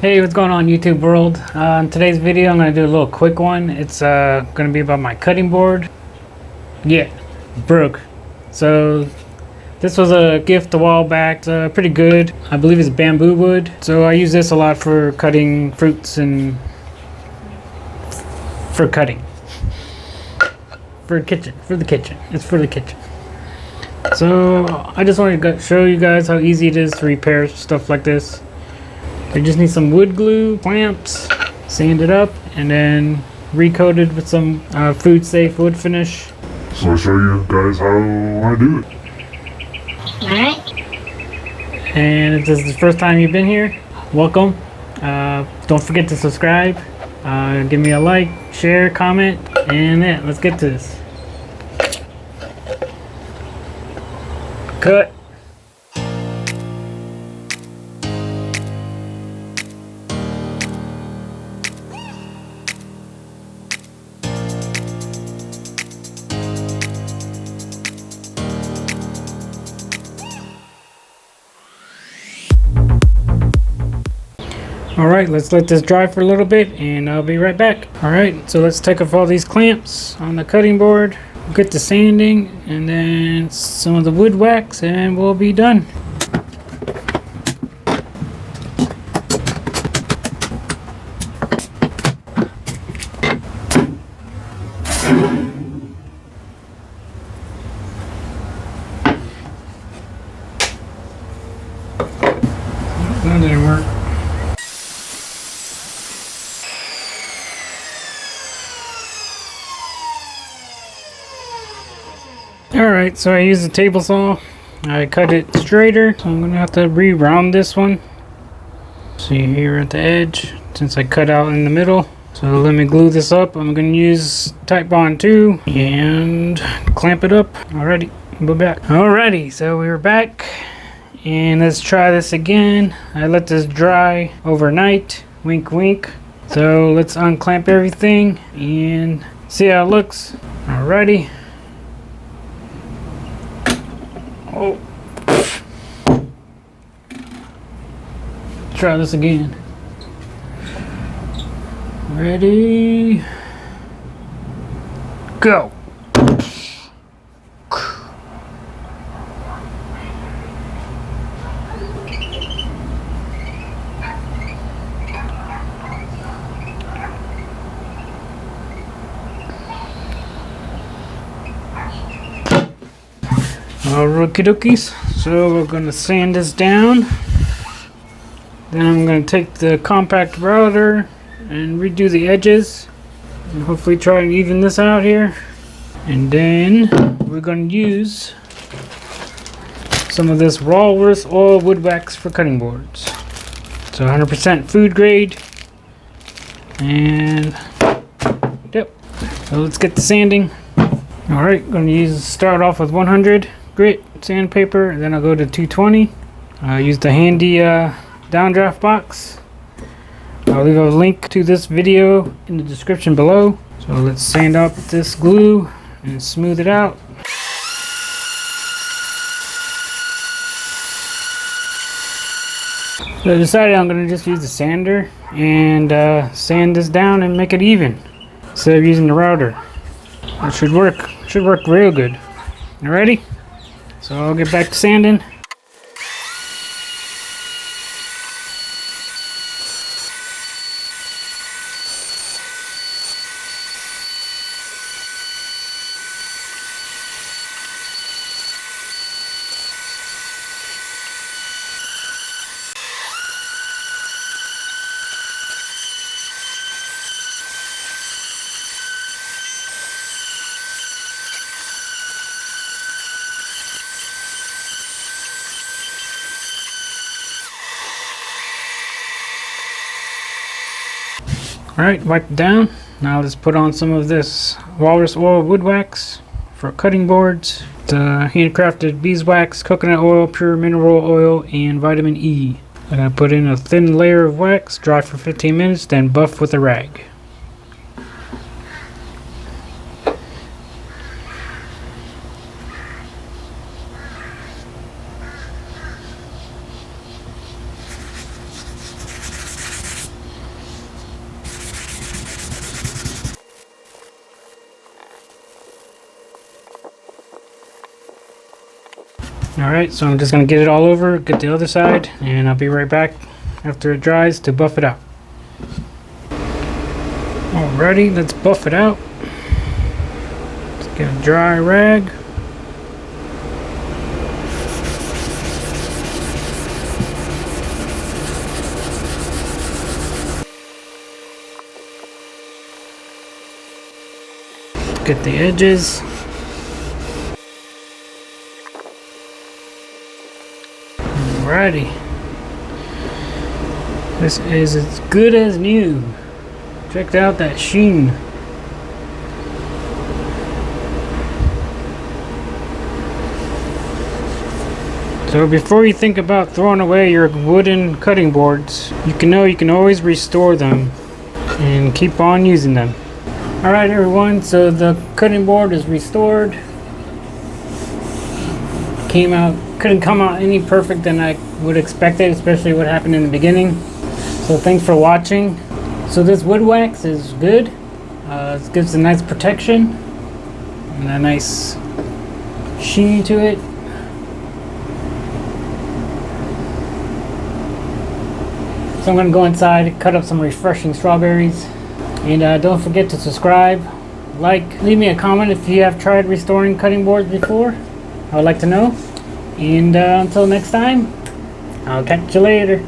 Hey, what's going on YouTube world? In today's video I'm going to do a little quick one. It's going to be about my cutting board. Yeah, broke. So this was a gift a while back. It's pretty good. I believe it's bamboo wood. So I use this a lot for cutting fruits and for cutting. For the kitchen. It's for the kitchen. So I just wanted to show you guys how easy it is to repair stuff like this. You just need some wood glue, clamps, sand it up, and then recoat it with some food safe wood finish. So I'll show you guys how I do it. Alright. And if this is the first time you've been here, welcome. Don't forget to subscribe. Give me a like, share, comment, and yeah, let's get to this. Cut. Alright, let's let this dry for a little bit and I'll be right back. Alright, so let's take off all these clamps on the cutting board, get the sanding, and then some of the wood wax, and we'll be done. That didn't work. Alright, so I used a table saw. I cut it straighter, so I'm going to have to re-round this one. See here at the edge, since I cut out in the middle. So let me glue this up. I'm going to use Type Bond 2 and clamp it up. Alrighty, we'll be back. Alrighty, so we're back. And let's try this again. I let this dry overnight. Wink, wink. So let's unclamp everything and see how it looks. Alrighty. Oh. Try this again. Ready? Go. Okie dokies. So we're going to sand this down. Then I'm going to take the compact router and redo the edges. And hopefully try and even this out here. And then we're going to use some of this walrus oil wood wax for cutting boards. So 100% food grade. And yep. So let's get the sanding. Alright, going to start off with 100 grit sandpaper, and then I'll go to 220. I use the handy downdraft box. I'll leave a link to this video in the description below. So let's sand up this glue and smooth it out. So I decided I'm going to just use the sander and sand this down and make it even instead of using the router. That should work. Should work real good. You ready? So I'll get back to sanding. Alright, wipe it down. Now let's put on some of this walrus oil wood wax for cutting boards. The handcrafted beeswax, coconut oil, pure mineral oil, and vitamin E. I'm going to put in a thin layer of wax, dry for 15 minutes, then buff with a rag. Alright, so I'm just going to get it all over, get the other side, and I'll be right back after it dries to buff it out. Alrighty, let's buff it out. Let's get a dry rag. Get the edges. Alrighty. This is as good as new. Check out that sheen. So before you think about throwing away your wooden cutting boards, you can always restore them and keep on using them. Alright everyone, so the cutting board is restored. Couldn't come out any perfect than I would expect it, especially what happened in the beginning. So thanks for watching. So this wood wax is good. It gives a nice protection and a nice sheen to it. So I'm going to go inside, cut up some refreshing strawberries. And don't forget to subscribe, like, leave me a comment if you have tried restoring cutting boards before. I would like to know. And until next time, I'll catch you later.